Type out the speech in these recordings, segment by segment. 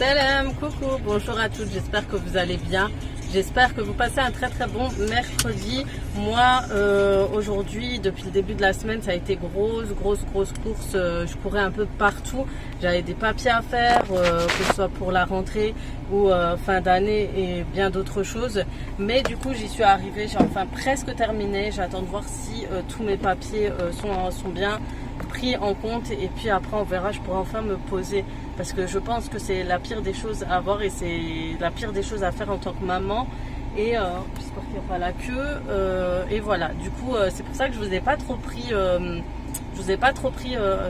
Salam, coucou, bonjour à toutes, j'espère que vous allez bien. J'espère que vous passez un très bon mercredi. Moi, aujourd'hui, depuis le début de la semaine, ça a été grosse course. Je courais un peu partout. J'avais des papiers à faire, que ce soit pour la rentrée ou fin d'année et bien d'autres choses. Mais du coup, j'y suis arrivée, j'ai enfin presque terminé. J'attends de voir si tous mes papiers sont bien pris en compte, et puis après on verra, je pourrai enfin me poser, parce que je pense que c'est la pire des choses à avoir et c'est la pire des choses à faire en tant que maman. Et j'espère qu'il n'y a pas la queue, et voilà, du coup c'est pour ça que je vous ai pas trop pris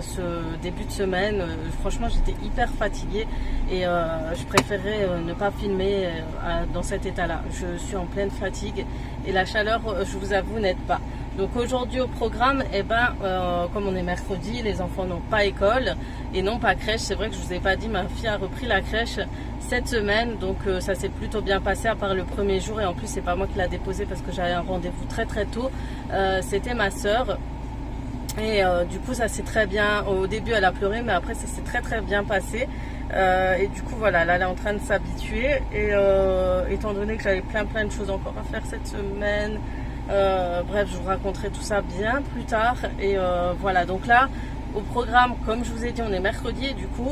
ce début de semaine. Franchement, j'étais hyper fatiguée et je préférais ne pas filmer dans cet état-là. Je suis en pleine fatigue et la chaleur, je vous avoue, n'aide pas. Donc aujourd'hui au programme, comme on est mercredi, les enfants n'ont pas école et non pas crèche. C'est vrai que je vous ai pas dit, ma fille a repris la crèche cette semaine, donc ça s'est plutôt bien passé à part le premier jour, et en plus c'est pas moi qui l'a déposée parce que j'avais un rendez-vous très tôt. C'était ma soeur. Et du coup ça s'est très bien, au début elle a pleuré, mais après ça s'est très bien passé. Et du coup voilà, là elle est en train de s'habituer, et étant donné que j'avais plein de choses encore à faire cette semaine, bref, je vous raconterai tout ça bien plus tard. Et voilà, donc là au programme, comme je vous ai dit, on est mercredi, et du coup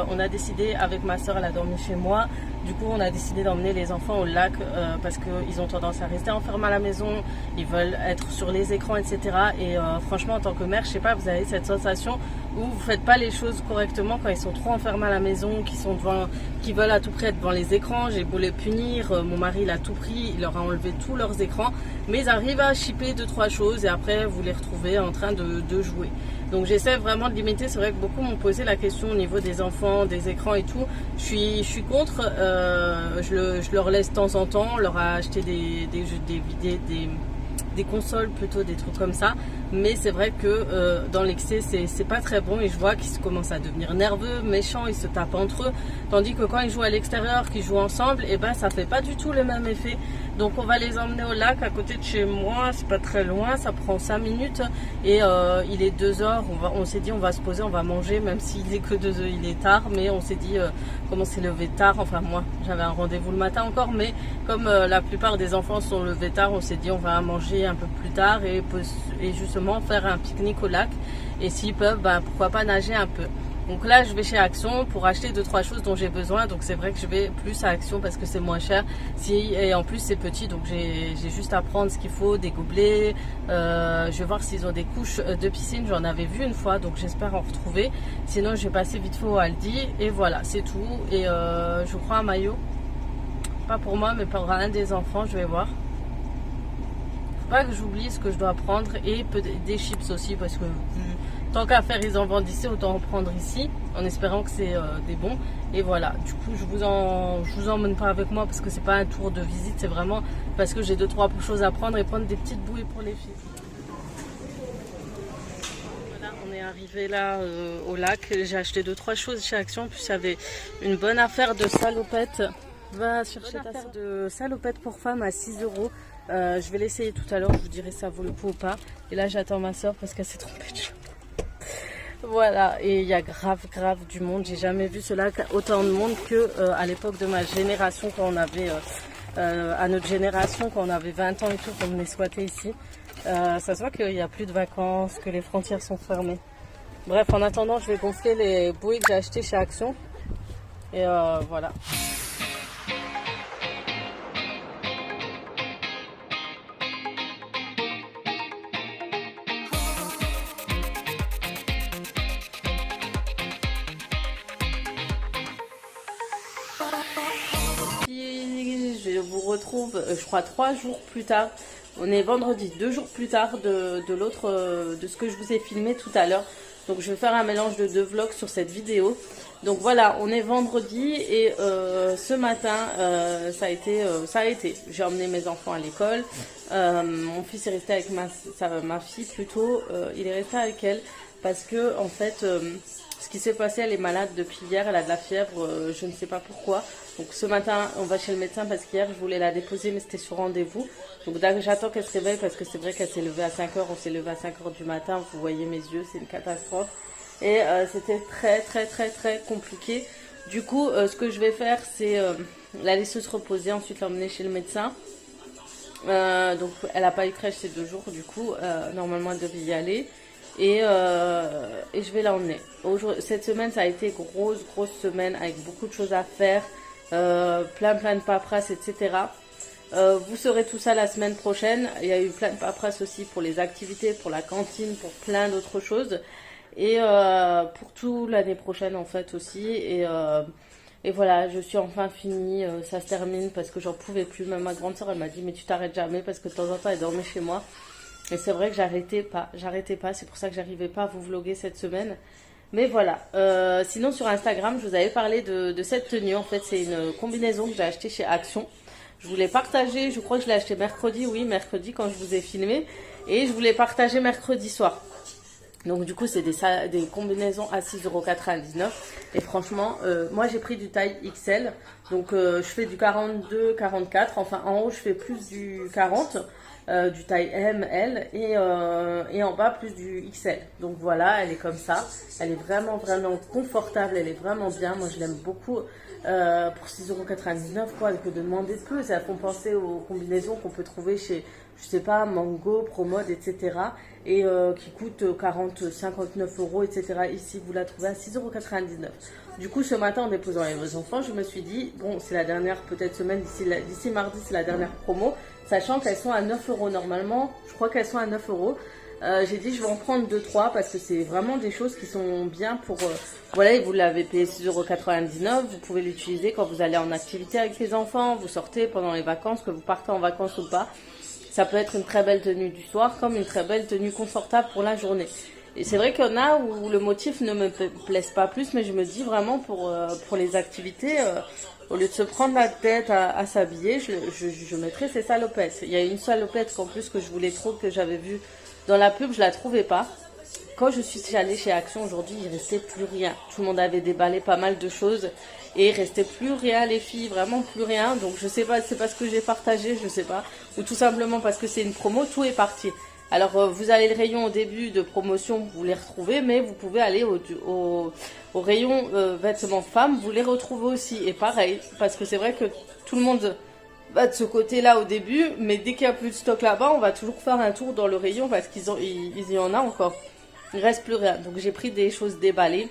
on a décidé, avec ma soeur, elle a dormi chez moi, du coup on a décidé d'emmener les enfants au lac, parce qu'ils ont tendance à rester enfermés à la maison, ils veulent être sur les écrans, etc. Et franchement, en tant que mère, je sais pas, vous avez cette sensation où vous faites pas les choses correctement quand ils sont trop enfermés à la maison, qui veulent à tout prix être devant les écrans. J'ai beau les punir, mon mari il a tout pris, il leur a enlevé tous leurs écrans, mais ils arrivent à chipper 2-3 choses et après vous les retrouvez en train de jouer. Donc j'essaie vraiment de limiter. C'est vrai que beaucoup m'ont posé la question au niveau des enfants, des écrans et tout. Je suis contre, je leur laisse de temps en temps, leur a acheté des consoles, plutôt des trucs comme ça, mais c'est vrai que dans l'excès c'est pas très bon, et je vois qu'ils commencent à devenir nerveux, méchants, ils se tapent entre eux, tandis que quand ils jouent à l'extérieur, qu'ils jouent ensemble, et ça fait pas du tout le même effet. Donc on va les emmener au lac à côté de chez moi, c'est pas très loin, ça prend 5 minutes, et il est 2h, on s'est dit on va se poser, on va manger, même s'il est que 2h, il est tard, mais on s'est dit comme on s'est levé tard, enfin moi j'avais un rendez-vous le matin encore, mais comme la plupart des enfants sont levés tard, on s'est dit on va manger un peu plus tard et justement faire un pique-nique au lac, et s'ils peuvent, pourquoi pas nager un peu. Donc là je vais chez Action pour acheter 2-3 choses dont j'ai besoin, donc c'est vrai que je vais plus à Action parce que c'est moins cher, et en plus c'est petit, donc j'ai juste à prendre ce qu'il faut, des gobelets, je vais voir s'ils ont des couches de piscine, j'en avais vu une fois, donc j'espère en retrouver, sinon je vais passer vite fait au Aldi, et voilà, c'est tout. Et je crois un maillot, pas pour moi mais pour un des enfants, je vais voir. Faut pas que j'oublie ce que je dois prendre, et des chips aussi, parce que tant qu'à faire ils en vendent ici, autant en prendre ici, en espérant que c'est des bons. Et voilà, du coup je vous emmène pas avec moi parce que c'est pas un tour de visite, c'est vraiment parce que j'ai 2-3 choses à prendre, et prendre des petites bouées pour les filles. Voilà, on est arrivé là au lac, j'ai acheté 2-3 choses chez Action, en plus il y avait une bonne affaire de salopettes. Va chercher ta affaire de salopettes pour femmes à 6 €. Je vais l'essayer tout à l'heure, je vous dirai si ça vaut le coup ou pas. Et là j'attends ma soeur parce qu'elle s'est trompée de chemin. Voilà, et il y a grave du monde. J'ai jamais vu cela, autant de monde que à l'époque de ma génération, quand on avait à notre génération, quand on avait 20 ans et tout, qu'on venait squatter ici. Ça se voit qu'il n'y a plus de vacances, que les frontières sont fermées. Bref, en attendant, je vais gonfler les bouées que j'ai achetées chez Action. Et voilà. Je vous retrouve, je crois, 3 jours plus tard. On est vendredi, 2 jours plus tard de ce que je vous ai filmé tout à l'heure. Donc je vais faire un mélange de 2 vlogs sur cette vidéo. Donc voilà, on est vendredi, et ce matin ça a été. J'ai emmené mes enfants à l'école. Mon fils est resté avec ma fille plutôt. Il est resté avec elle parce que en fait ce qui s'est passé, elle est malade depuis hier, elle a de la fièvre, je ne sais pas pourquoi. Donc ce matin, on va chez le médecin parce qu'hier, je voulais la déposer, mais c'était sur rendez-vous. Donc j'attends qu'elle se réveille parce que c'est vrai qu'elle s'est levée à 5h, on s'est levé à 5h du matin, vous voyez mes yeux, c'est une catastrophe. Et c'était très compliqué. Du coup, ce que je vais faire, c'est la laisser se reposer, ensuite l'emmener chez le médecin. Donc elle n'a pas eu crèche ces 2 jours, du coup normalement elle devait y aller et je vais l'emmener. Cette semaine ça a été grosse semaine avec beaucoup de choses à faire, plein de paperasse, etc. Vous saurez tout ça la semaine prochaine. Il y a eu plein de paperasse aussi pour les activités, pour la cantine, pour plein d'autres choses et pour tout l'année prochaine en fait aussi et voilà, je suis enfin finie, ça se termine parce que j'en pouvais plus. Même ma grande soeur, elle m'a dit mais tu t'arrêtes jamais parce que de temps en temps elle dormait chez moi. Et c'est vrai que j'arrêtais pas, c'est pour ça que j'arrivais pas à vous vlogger cette semaine. Mais voilà, sinon sur Instagram, je vous avais parlé de cette tenue. En fait, c'est une combinaison que j'ai achetée chez Action. Je voulais partager, je crois que je l'ai acheté mercredi, oui, mercredi quand je vous ai filmé. Et je voulais partager mercredi soir. Donc du coup c'est des combinaisons à 6,99 €. Et franchement, moi j'ai pris du taille XL. Donc je fais du 42, 44. Enfin en haut je fais plus du 40. Du taille M, L. Et en bas plus du XL. Donc voilà, elle est comme ça. Elle est vraiment confortable. Elle est vraiment bien. Moi je l'aime beaucoup. Pour 6,99 € quoi, que de demander plus. Ça font penser aux combinaisons qu'on peut trouver chez, je sais pas, Mango, Promode, etc. Et qui coûtent 40, 59 €, etc. Ici, vous la trouvez à 6,99 €. Du coup, ce matin, en déposant les enfants, je me suis dit, bon, c'est la dernière peut-être semaine, d'ici mardi, c'est la dernière promo, sachant qu'elles sont à 9 € normalement. Je crois qu'elles sont à 9 €. J'ai dit je vais en prendre 2-3 parce que c'est vraiment des choses qui sont bien pour voilà, vous l'avez payé 6,99 €, vous pouvez l'utiliser quand vous allez en activité avec les enfants, vous sortez pendant les vacances, que vous partez en vacances ou pas. Ça peut être une très belle tenue du soir comme une très belle tenue confortable pour la journée. Et c'est vrai qu'il y en a où le motif ne me plaise pas plus, mais je me dis vraiment pour les activités, au lieu de se prendre la tête à s'habiller, je mettrais ces salopettes. Il y a une salopette qu'en plus que je voulais trop, que j'avais vue dans la pub, je la trouvais pas. Quand je suis allée chez Action aujourd'hui, il restait plus rien. Tout le monde avait déballé pas mal de choses et il restait plus rien, les filles, vraiment plus rien. Donc je sais pas, c'est parce que j'ai partagé, je sais pas, ou tout simplement parce que c'est une promo, tout est parti. Alors vous avez le rayon au début de promotion, vous les retrouvez, mais vous pouvez aller au rayon vêtements femmes, vous les retrouvez aussi. Et pareil, parce que c'est vrai que tout le monde de ce côté-là au début, mais dès qu'il n'y a plus de stock là-bas, on va toujours faire un tour dans le rayon parce qu'ils y en a encore. Il reste plus rien. Donc j'ai pris des choses déballées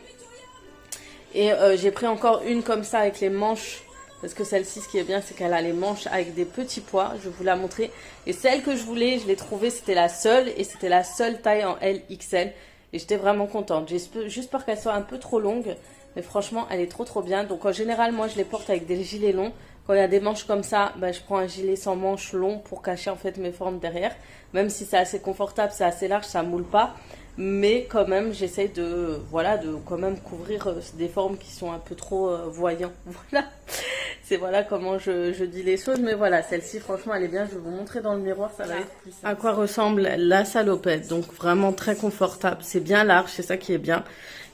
et j'ai pris encore une comme ça avec les manches parce que celle-ci, ce qui est bien, c'est qu'elle a les manches avec des petits pois. Je vais vous la montrer. Et celle que je voulais, je l'ai trouvée, c'était la seule et c'était la seule taille en LXL et j'étais vraiment contente. J'espère qu'elle soit un peu trop longue, mais franchement, elle est trop bien. Donc en général, moi, je les porte avec des gilets longs. Quand il y a des manches comme ça, je prends un gilet sans manches long pour cacher en fait mes formes derrière. Même si c'est assez confortable, c'est assez large, ça moule pas. Mais quand même, j'essaie de quand même couvrir des formes qui sont un peu trop voyants. Voilà, c'est voilà comment je dis les choses. Mais voilà, celle-ci, franchement, elle est bien. Je vais vous montrer dans le miroir, ça va être plus simple. À quoi ressemble la salopette? Donc vraiment très confortable. C'est bien large, c'est ça qui est bien.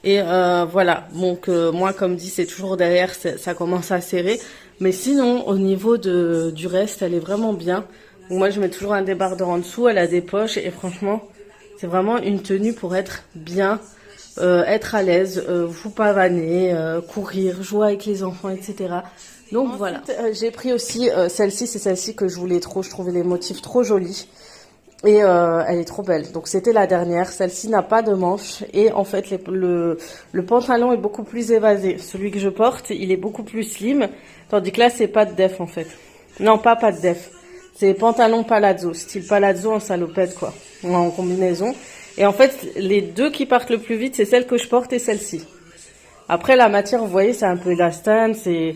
Et voilà, donc moi, comme dit, c'est toujours derrière, ça commence à serrer. Mais sinon, au niveau du reste, elle est vraiment bien. Donc moi, je mets toujours un débardeur en dessous. Elle a des poches et franchement, c'est vraiment une tenue pour être bien, être à l'aise, vous pavaner, courir, jouer avec les enfants, etc. Donc ensuite, voilà. J'ai pris aussi celle-ci, c'est celle-ci que je voulais trop. Je trouvais les motifs trop jolis. Et elle est trop belle. Donc c'était la dernière. Celle-ci n'a pas de manches. Et en fait, le pantalon est beaucoup plus évasé. Celui que je porte, il est beaucoup plus slim. Tandis que là, c'est pas de def en fait. Non, pas de def. C'est pantalon palazzo. Style palazzo en salopette quoi. En combinaison. Et en fait, les deux qui partent le plus vite, c'est celle que je porte et celle-ci. Après, la matière, vous voyez, c'est un peu élastane, c'est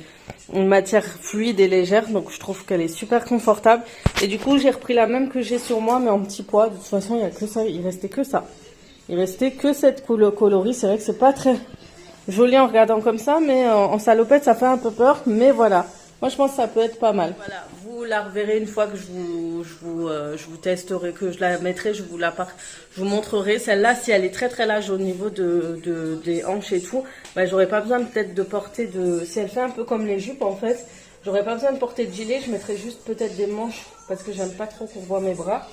une matière fluide et légère, donc je trouve qu'elle est super confortable. Et du coup, j'ai repris la même que j'ai sur moi, mais en petit pois. De toute façon, il y a que ça, il restait que ça. Il restait que cette coloris. C'est vrai que c'est pas très joli en regardant comme ça, mais en salopette, ça fait un peu peur. Mais voilà, moi, je pense que ça peut être pas mal. Voilà, vous la reverrez une fois que je vous testerai, que je la mettrai, je vous montrerai. Celle-là, si elle est très large au niveau des hanches et tout, j'aurais pas besoin peut-être de porter si elle fait un peu comme les jupes en fait, j'aurais pas besoin de porter de gilet, je mettrais juste peut-être des manches parce que j'aime pas trop qu'on voit mes bras.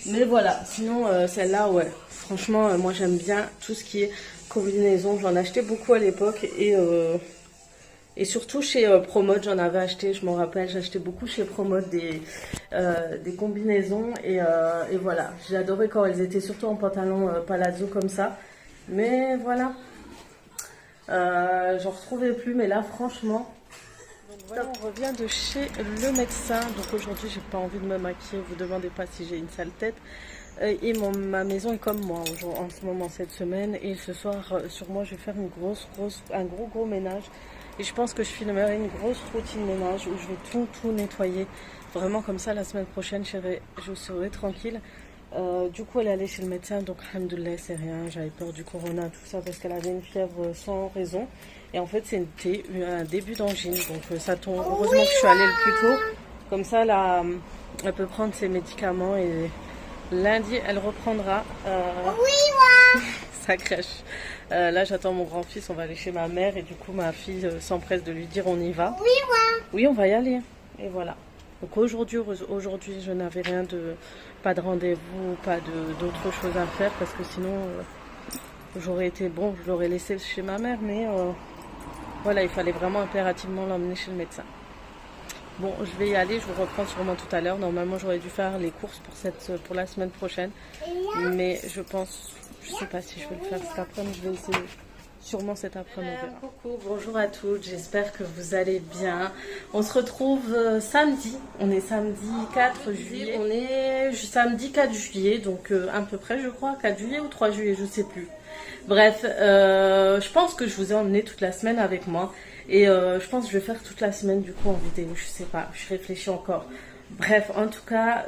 Mais voilà, sinon celle-là, ouais, franchement, moi j'aime bien tout ce qui est combinaison. J'en achetais beaucoup à l'époque et Et surtout chez Promode, j'en avais acheté, je m'en rappelle, j'ai acheté beaucoup chez Promode des combinaisons. Et voilà, j'ai adoré quand elles étaient surtout en pantalon palazzo comme ça. Mais voilà, j'en retrouvais plus, mais là franchement... Donc voilà, on revient de chez le médecin. Donc aujourd'hui, j'ai pas envie de me maquiller, vous demandez pas si j'ai une sale tête. Et ma maison est comme moi en ce moment, cette semaine. Et ce soir, sur moi, je vais faire un gros ménage. Et je pense que je filmerai une grosse routine ménage où je vais tout nettoyer. Vraiment comme ça, la semaine prochaine, je serai tranquille. Du coup, elle est allée chez le médecin, donc alhamdoulilah, c'est rien. J'avais peur du corona, tout ça, parce qu'elle avait une fièvre sans raison. Et en fait, c'était un début d'angine. Donc ça tombe. Heureusement que je suis allée le plus tôt. Comme ça, là, elle peut prendre ses médicaments et lundi, elle reprendra. Ça crèche. Là, j'attends mon grand-fils, on va aller chez ma mère et du coup, ma fille s'empresse de lui dire on y va. Oui, on va y aller. Et voilà. Donc aujourd'hui, je n'avais pas de rendez-vous, pas d'autres choses à faire parce que sinon, j'aurais été bon, je l'aurais laissé chez ma mère, mais voilà, il fallait vraiment impérativement l'emmener chez le médecin. Bon, je vais y aller, je vous reprends sûrement tout à l'heure. Normalement, j'aurais dû faire les courses pour la semaine prochaine, mais je sais pas si je vais le faire cet après-midi, je vais essayer. Sûrement cet après-midi. Coucou, bonjour à toutes, j'espère que vous allez bien. On se retrouve samedi, on est samedi 4 juillet. On est samedi 4 juillet, donc à peu près je crois, 4 juillet ou 3 juillet, je sais plus. Bref, je pense que je vous ai emmené toute la semaine avec moi. Et je pense que je vais faire toute la semaine du coup en vidéo, je sais pas, je réfléchis encore. Bref, en tout cas,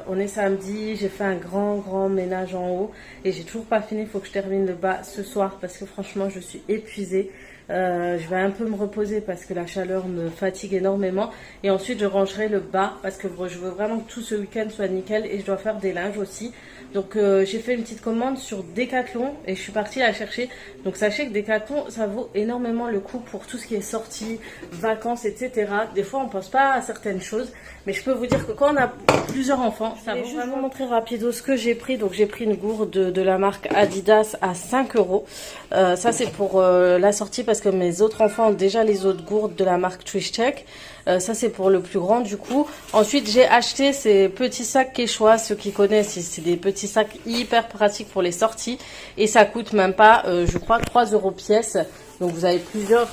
on est samedi, j'ai fait un grand ménage en haut et j'ai toujours pas fini, il faut que je termine le bas ce soir parce que franchement je suis épuisée. Je vais un peu me reposer parce que la chaleur me fatigue énormément et ensuite je rangerai le bas parce que je veux vraiment que tout ce week-end soit nickel et je dois faire des linges aussi. Donc j'ai fait une petite commande sur Decathlon et je suis partie la chercher. Donc sachez que Decathlon, ça vaut énormément le coup pour tout ce qui est sorties, vacances, etc. Des fois on pense pas à certaines choses, mais je peux vous dire que quand on a plusieurs enfants, ça vaut vraiment. Je vais vous montrer rapido ce que j'ai pris. Donc j'ai pris une gourde de la marque Adidas à 5 €. Ça c'est pour la sortie parce que mes autres enfants ont déjà les autres gourdes de la marque Twistcheck. Ça c'est pour le plus grand du coup. Ensuite j'ai acheté ces petits sacs Quechua, ceux qui connaissent, c'est des petits sacs hyper pratiques pour les sorties et ça coûte même pas je crois 3 € pièce. Donc vous avez plusieurs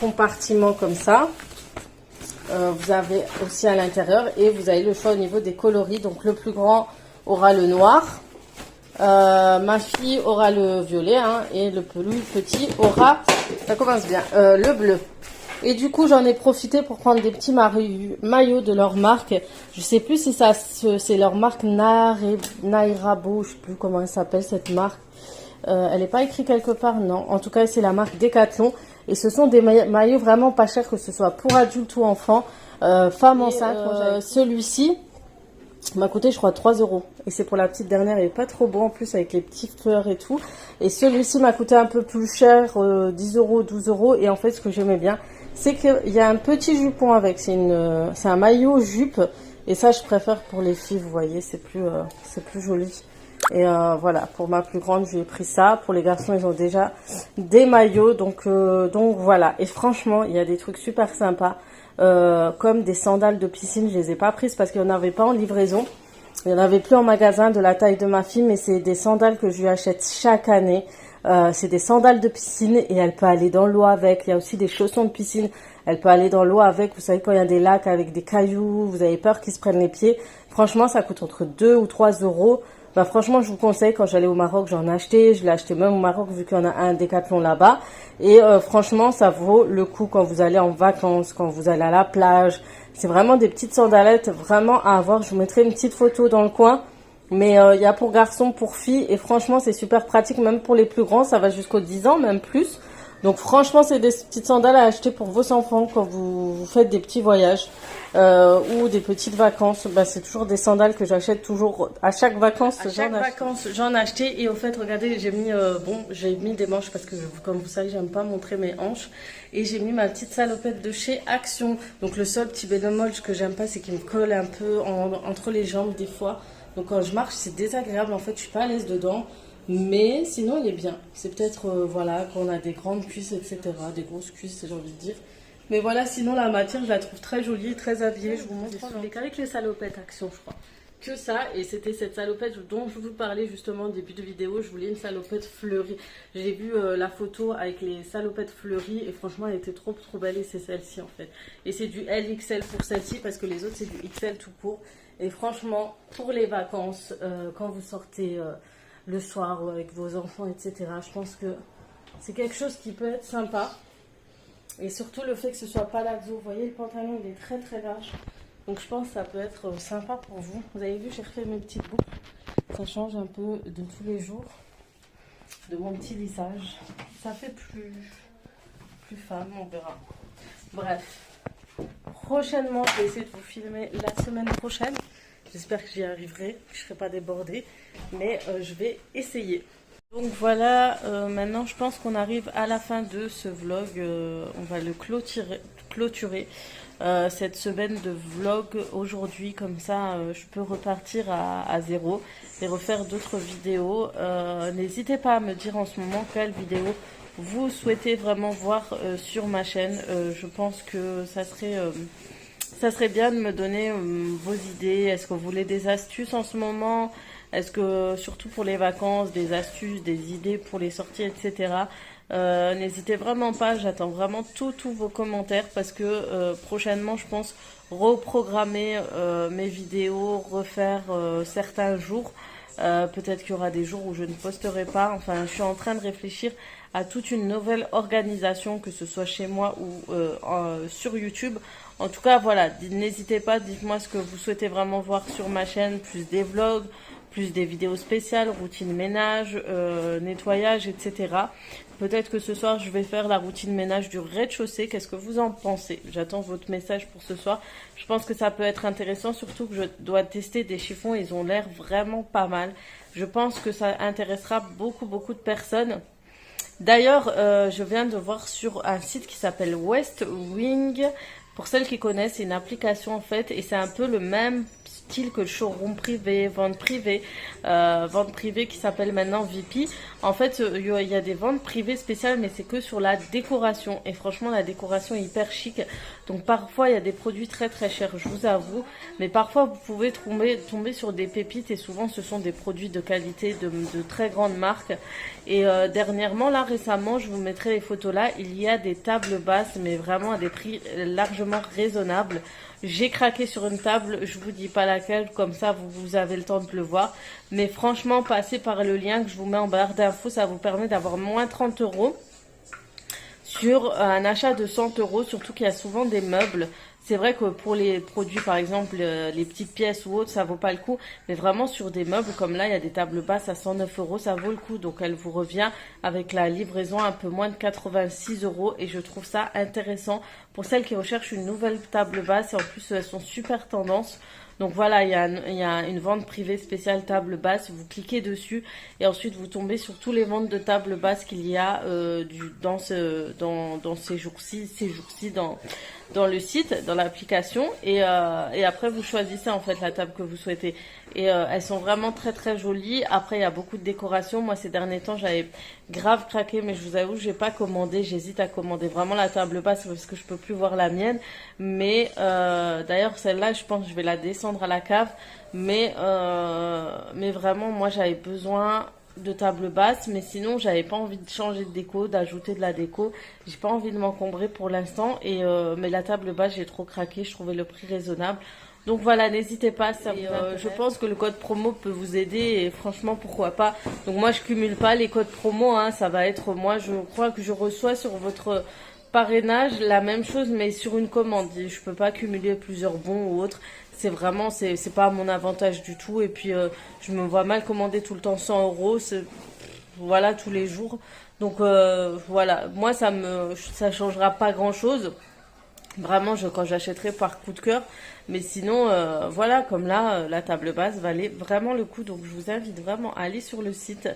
compartiments comme ça. Vous avez aussi à l'intérieur et vous avez le choix au niveau des coloris. Donc le plus grand aura le noir, ma fille aura le violet et le plus petit aura, ça commence bien, le bleu. Et du coup, j'en ai profité pour prendre des petits maillots de leur marque. Je sais plus si c'est leur marque Nairabo, je sais plus comment elle s'appelle cette marque. Elle n'est pas écrite quelque part, non. En tout cas, c'est la marque Decathlon. Et ce sont des maillots vraiment pas chers, que ce soit pour adultes ou enfants, femmes enceintes. Celui-ci m'a coûté, je crois, 3 €. Et c'est pour la petite dernière, il est pas trop beau en plus avec les petites fleurs et tout. Et celui-ci m'a coûté un peu plus cher, 10 €, 12 €. Et en fait, ce que j'aimais bien, c'est qu'il y a un petit jupon avec. C'est un maillot jupe. Et ça, je préfère pour les filles, vous voyez, c'est plus joli. Et voilà, pour ma plus grande, je lui ai pris ça. Pour les garçons, ils ont déjà des maillots. Donc voilà. Et franchement, il y a des trucs super sympas. Comme des sandales de piscine, je les ai pas prises parce qu'il n'y en avait pas en livraison. Il n'y en avait plus en magasin de la taille de ma fille, mais c'est des sandales que je lui achète chaque année. C'est des sandales de piscine et elle peut aller dans l'eau avec. Il y a aussi des chaussons de piscine. Elle peut aller dans l'eau avec. Vous savez, quand il y a des lacs avec des cailloux, vous avez peur qu'ils se prennent les pieds. Franchement, ça coûte entre 2 ou 3 €. Bah franchement, je vous conseille, quand j'allais au Maroc, j'en ai acheté. Je l'ai acheté même au Maroc vu qu'il y en a un Decathlon là-bas. Et franchement, ça vaut le coup quand vous allez en vacances, quand vous allez à la plage. C'est vraiment des petites sandalettes vraiment à avoir. Je vous mettrai une petite photo dans le coin. Mais il y a pour garçons, pour filles. Et franchement, c'est super pratique, même pour les plus grands. Ça va jusqu'aux 10 ans, même plus. Donc franchement, c'est des petites sandales à acheter pour vos enfants quand vous faites des petits voyages ou des petites vacances. Bah, c'est toujours des sandales que j'achète toujours à chaque vacances. À chaque vacances, j'en ai acheté. Et au fait, regardez, j'ai mis des manches parce que, comme vous savez, j'aime pas montrer mes hanches. Et j'ai mis ma petite salopette de chez Action. Donc le seul petit bémol que j'aime pas, c'est qu'il me colle un peu entre les jambes des fois. Donc quand je marche, c'est désagréable. En fait, je suis pas à l'aise dedans. Mais sinon, il est bien. C'est peut-être, voilà, quand on a des grandes cuisses, etc. Des grosses cuisses, j'ai envie de dire. Mais voilà, sinon, la matière, je la trouve très jolie, très habillée. Je vous montre. Je qu'avec les salopettes Action, je crois. Que ça, et c'était cette salopette dont je vous parlais justement au début de vidéo. Je voulais une salopette fleurie. J'ai vu la photo avec les salopettes fleuries et franchement elle était trop belle, et c'est celle-ci en fait. Et c'est du LXL pour celle-ci parce que les autres c'est du XL tout court. Et franchement, pour les vacances, quand vous sortez le soir ou avec vos enfants, etc., je pense que c'est quelque chose qui peut être sympa. Et surtout le fait que ce soit palazzo. Vous voyez, le pantalon il est très large. Donc je pense que ça peut être sympa pour vous. Vous avez vu, j'ai refait mes petites boucles. Ça change un peu de tous les jours. De mon petit lissage. Ça fait plus femme, on verra. Bref. Prochainement, je vais essayer de vous filmer la semaine prochaine. J'espère que j'y arriverai, que je ne serai pas débordée. Mais je vais essayer. Donc voilà, maintenant je pense qu'on arrive à la fin de ce vlog. On va le clôturer. Cette semaine de vlog aujourd'hui, comme ça je peux repartir à zéro et refaire d'autres vidéos. N'hésitez pas à me dire en ce moment quelle vidéo vous souhaitez vraiment voir sur ma chaîne. Je pense que ça serait bien de me donner vos idées. Est-ce que vous voulez des astuces en ce moment? Est-ce que, surtout pour les vacances, des astuces, des idées pour les sorties, etc. N'hésitez vraiment pas, j'attends vraiment tous vos commentaires parce que prochainement, je pense reprogrammer mes vidéos, refaire certains jours. Peut-être qu'il y aura des jours où je ne posterai pas. Enfin, je suis en train de réfléchir à toute une nouvelle organisation, que ce soit chez moi ou sur YouTube. En tout cas, voilà, n'hésitez pas, dites-moi ce que vous souhaitez vraiment voir sur ma chaîne, plus des vlogs, plus des vidéos spéciales, routine ménage, nettoyage, etc. Peut-être que ce soir, je vais faire la routine ménage du rez-de-chaussée. Qu'est-ce que vous en pensez? J'attends votre message pour ce soir. Je pense que ça peut être intéressant, surtout que je dois tester des chiffons. Ils ont l'air vraiment pas mal. Je pense que ça intéressera beaucoup de personnes. D'ailleurs, je viens de voir sur un site qui s'appelle West Wing. Pour celles qui connaissent, c'est une application en fait, et c'est un peu le même style que le showroom privé, vente privée qui s'appelle maintenant VP. En fait, il y a des ventes privées spéciales, mais c'est que sur la décoration. Et franchement, la décoration est hyper chic. Donc parfois, il y a des produits très chers, je vous avoue. Mais parfois, vous pouvez tomber sur des pépites, et souvent, ce sont des produits de qualité, de très grandes marques. Et dernièrement, là, récemment, je vous mettrai les photos là, il y a des tables basses, mais vraiment à des prix largement raisonnables. J'ai craqué sur une table, je vous dis pas laquelle, comme ça vous avez le temps de le voir. Mais franchement, passez par le lien que je vous mets en barre d'infos, ça vous permet d'avoir moins 30 € sur un achat de 100 €, surtout qu'il y a souvent des meubles. C'est vrai que pour les produits, par exemple, les petites pièces ou autres, ça vaut pas le coup. Mais vraiment sur des meubles, comme là, il y a des tables basses à 109 €, ça vaut le coup. Donc elle vous revient avec la livraison un peu moins de 86 €. Et je trouve ça intéressant pour celles qui recherchent une nouvelle table basse. Et en plus, elles sont super tendance. Donc voilà, il y a une vente privée spéciale table basse. Vous cliquez dessus et ensuite vous tombez sur tous les ventes de table basse qu'il y a dans ces jours-ci, dans le site, dans l'application, et après vous choisissez en fait la table que vous souhaitez. Et elles sont vraiment très jolies. Après, il y a beaucoup de décorations. Moi, ces derniers temps, j'avais grave craqué, mais je vous avoue, j'ai pas commandé. J'hésite à commander vraiment la table basse parce que je peux plus voir la mienne. Mais d'ailleurs, celle-là, je pense que je vais la descendre à la cave. Mais vraiment, moi, j'avais besoin de table basse, mais sinon j'avais pas envie de changer de déco, d'ajouter de la déco. J'ai pas envie de m'encombrer pour l'instant, et mais la table basse, j'ai trop craqué, je trouvais le prix raisonnable. Donc voilà, n'hésitez pas, je pense que le code promo peut vous aider, et franchement pourquoi pas. Donc moi je cumule pas les codes promo, hein, ça va être, moi je crois que je reçois sur votre parrainage la même chose, mais sur une commande. Je peux pas cumuler plusieurs bons ou autres. C'est vraiment, c'est pas à mon avantage du tout. Et puis je me vois mal commander tout le temps 100 €, voilà, tous les jours. Donc voilà, moi ça changera pas grand chose. Vraiment, quand j'achèterai par coup de cœur. Mais sinon, voilà, comme là, la table basse valait vraiment le coup. Donc, je vous invite vraiment à aller sur le site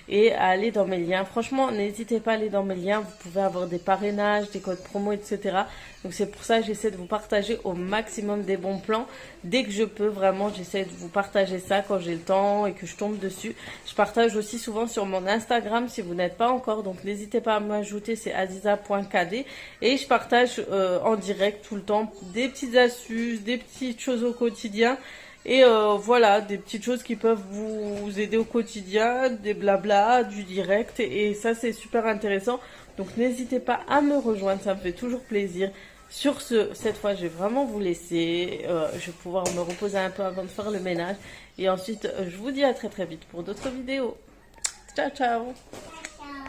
et à aller dans mes liens. Franchement, n'hésitez pas à aller dans mes liens. Vous pouvez avoir des parrainages, des codes promo, etc. Donc, c'est pour ça que j'essaie de vous partager au maximum des bons plans. Dès que je peux, vraiment, j'essaie de vous partager ça quand j'ai le temps et que je tombe dessus. Je partage aussi souvent sur mon Instagram si vous n'êtes pas encore. Donc, n'hésitez pas à m'ajouter, c'est aziza.kd. Et je partage en direct tout le temps des petites astuces, des petites choses au quotidien. Et voilà, des petites choses qui peuvent vous aider au quotidien, des blabla, du direct. Et ça, c'est super intéressant. Donc, n'hésitez pas à me rejoindre, ça me fait toujours plaisir. Sur ce, cette fois, je vais vraiment vous laisser. Je vais pouvoir me reposer un peu avant de faire le ménage. Et ensuite, je vous dis à très très vite pour d'autres vidéos. Ciao, ciao!